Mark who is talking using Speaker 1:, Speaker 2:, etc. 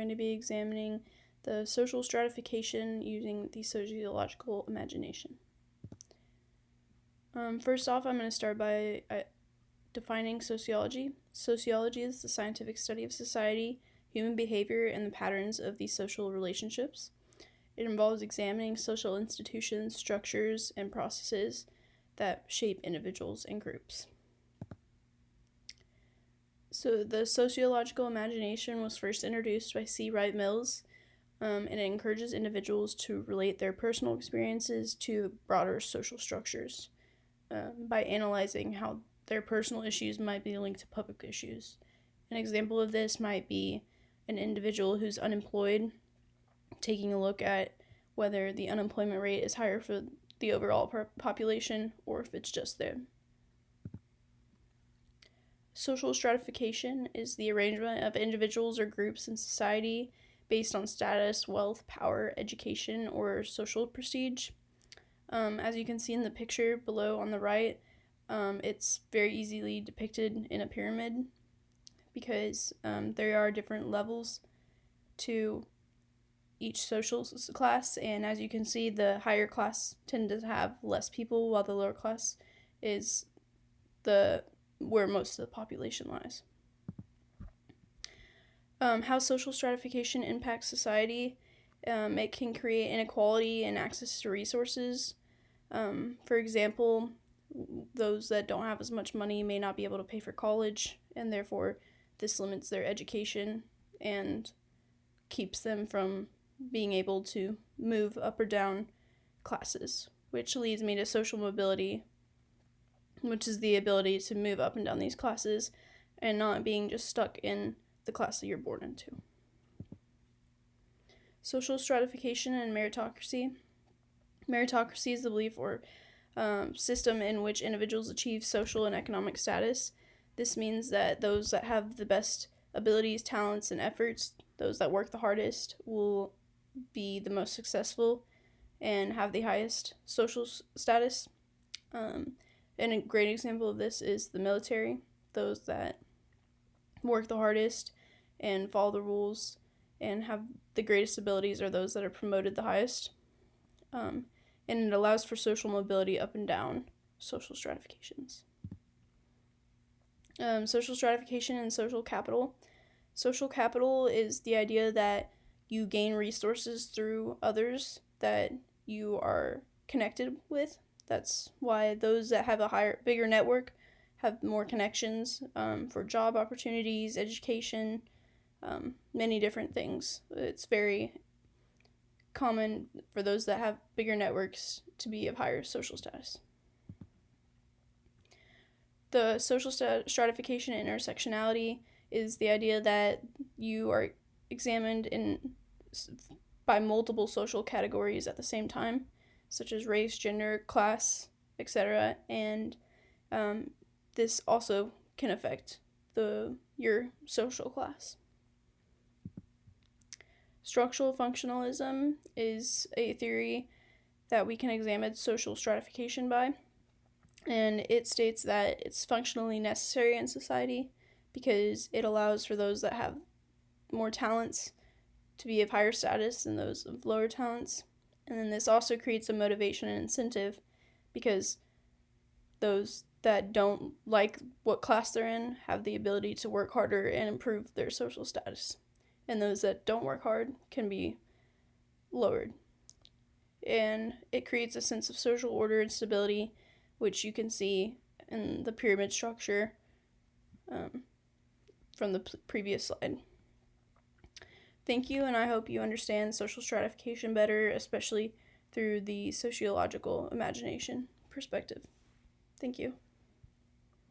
Speaker 1: going to be examining the social stratification using the sociological imagination. First off, I'm going to start by defining sociology. Sociology is the scientific study of society, human behavior, and the patterns of these social relationships. It involves examining social institutions, structures, and processes that shape individuals and groups. So the sociological imagination was first introduced by C. Wright Mills, and it encourages individuals to relate their personal experiences to broader social structures by analyzing how their personal issues might be linked to public issues. An example of this might be an individual who's unemployed taking a look at whether the unemployment rate is higher for the overall population or if it's just them. Social stratification is the arrangement of individuals or groups in society based on status, wealth, power, education, or social prestige. As you can see in the picture below on the right, it's very easily depicted in a pyramid because there are different levels to each social class, and as you can see, the higher class tend to have less people, while the lower class is where most of the population lies. How social stratification impacts society. It can create inequality in access to resources. For example, those that don't have as much money may not be able to pay for college, and therefore this limits their education and keeps them from being able to move up or down classes, which leads me to social mobility, which is the ability to move up and down these classes and not being just stuck in the class that you're born into. Social stratification and meritocracy. Meritocracy is the belief or system in which individuals achieve social and economic status. This means that those that have the best abilities, talents, and efforts, those that work the hardest, will be the most successful and have the highest social status. And a great example of this is the military. Those that work the hardest and follow the rules and have the greatest abilities are those that are promoted the highest. And it allows for social mobility up and down social stratifications. Social stratification and social capital. Social capital is the idea that you gain resources through others that you are connected with. That's why those that have a bigger network have more connections for job opportunities, education, many different things. It's very common for those that have bigger networks to be of higher social status. The social stratification and intersectionality is the idea that you are examined by multiple social categories at the same time, such as race, gender, class, etc. And this also can affect your social class. Structural functionalism is a theory that we can examine social stratification by, and it states that it's functionally necessary in society because it allows for those that have more talents to be of higher status than those of lower talents. And then this also creates a motivation and incentive because those that don't like what class they're in have the ability to work harder and improve their social status. And those that don't work hard can be lowered. And it creates a sense of social order and stability, which you can see in the pyramid structure from the previous slide. Thank you, and I hope you understand social stratification better, especially through the sociological imagination perspective. Thank you.